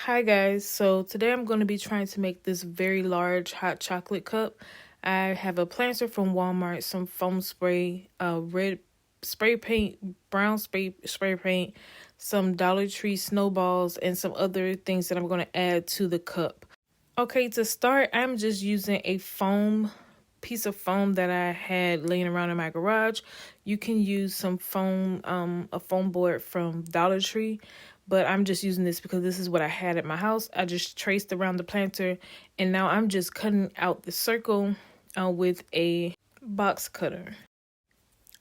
Hi guys, so today I'm going to be trying to make this very large hot chocolate cup. I have a planter from Walmart, some foam spray, red spray paint, brown spray paint, some Dollar Tree snowballs, and some other things that I'm going to add to the cup. Okay, to start, I'm just using a piece of foam that I had laying around in my garage. You can use some foam, a foam board from Dollar Tree, but I'm just using this because this is what I had at my house. I just traced around the planter, and now I'm just cutting out the circle with a box cutter.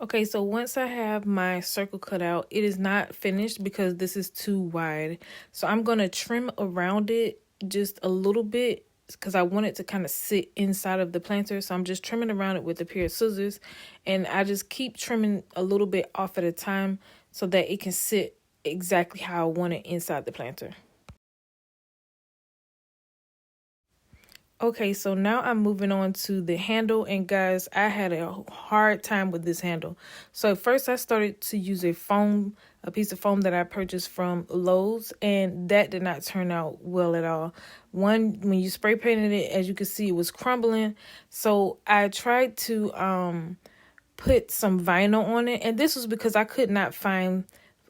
Okay, so once I have my circle cut out, it is not finished because this is too wide. So I'm going to trim around it just a little bit because I want it to kind of sit inside of the planter. So I'm just trimming around it with a pair of scissors, and I just keep trimming a little bit off at a time so that it can sit exactly how I want it inside the planter. Okay, so now I'm moving on to the handle, and guys, I had a hard time with this handle. So at first I started to use a piece of foam that I purchased from Lowe's, and that did not turn out well at all. One, when you spray painted it, as you can see, it was crumbling. So I tried to put some vinyl on it, and this was because I could not find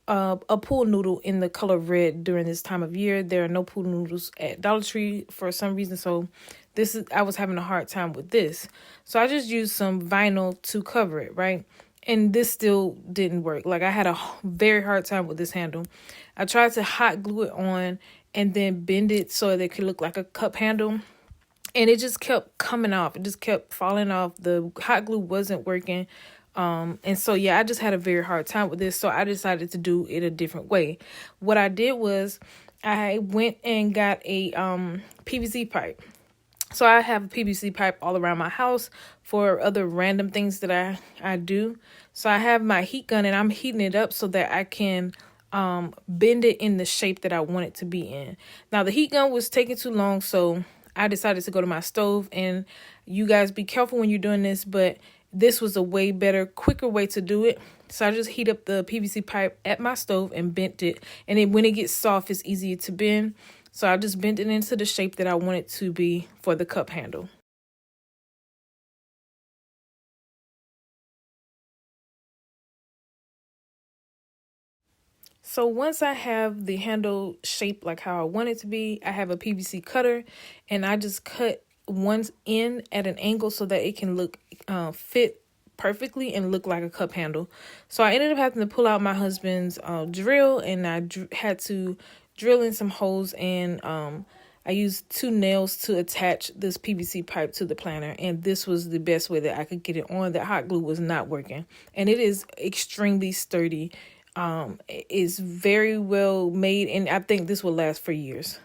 a pool noodle in the color red during this time of year. There are no pool noodles at Dollar Tree for some reason, so I was having a hard time with this. So I just used some vinyl to cover it, right? And this still didn't work. Like, I had a very hard time with this handle. I tried to hot glue it on and then bend it so that it could look like a cup handle, and it just kept coming off. It just kept falling off. The hot glue wasn't working. And so, yeah, I just had a very hard time with this. So I decided to do it a different way. What I did was I went and got a PVC pipe. So I have a PVC pipe all around my house for other random things that I do. So I have my heat gun, and I'm heating it up so that I can bend it in the shape that I want it to be in. Now, the heat gun was taking too long, so I decided to go to my stove. And you guys be careful when you're doing this, but this was a way better, quicker way to do it. So I just heat up the PVC pipe at my stove and bent it. And then when it gets soft, it's easier to bend. So I just bent it into the shape that I want it to be for the cup handle. So once I have the handle shaped like how I want it to be, I have a PVC cutter, and I just cut one end at an angle so that it can fit perfectly and look like a cup handle. So I ended up having to pull out my husband's drill, and I had to drill in some holes, and I used 2 nails to attach this PVC pipe to the planter, and this was the best way that I could get it on. That hot glue was not working, and it is extremely sturdy. It is very well made, and I think this will last for years.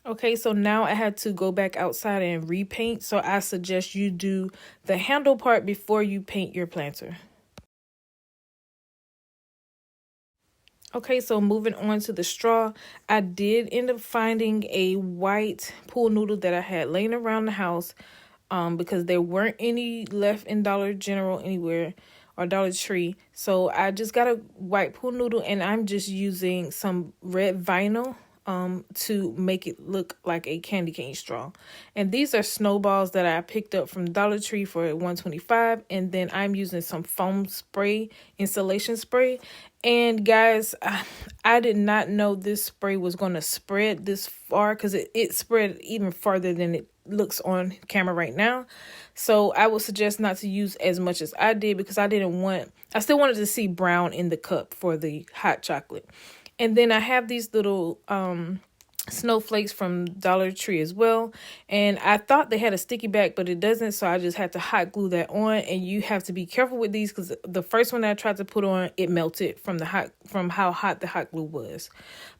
Okay, so now I had to go back outside and repaint, so I suggest you do the handle part before you paint your planter. Okay, so moving on to the straw, I did end up finding a white pool noodle that I had laying around the house because there weren't any left in Dollar General anywhere or Dollar Tree. So I just got a white pool noodle, and I'm just using some red vinyl to make it look like a candy cane straw. And these are snowballs that I picked up from Dollar Tree for $1.25, and then I'm using some foam spray, insulation spray. And guys, I did not know this spray was going to spread this far, because it spread even farther than it looks on camera right now. So I would suggest not to use as much as I did, because I still wanted to see brown in the cup for the hot chocolate. And then I have these little snowflakes from Dollar Tree as well. And I thought they had a sticky back, but it doesn't. So I just had to hot glue that on. And you have to be careful with these, because the first one that I tried to put on, it melted from how hot the hot glue was.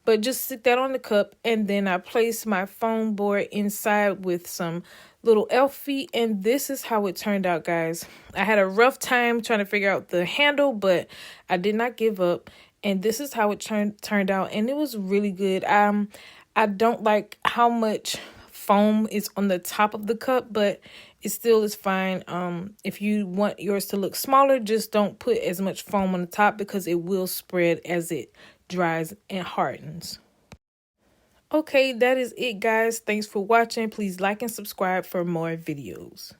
But just stick that on the cup, and then I placed my foam board inside with some little elf feet, and this is how it turned out, guys. I had a rough time trying to figure out the handle, but I did not give up. And this is how it turned out, and it was really good. I don't like how much foam is on the top of the cup, but it still is fine. If you want yours to look smaller, just don't put as much foam on the top because it will spread as it dries and hardens. Okay, that is it, guys. Thanks for watching. Please like and subscribe for more videos.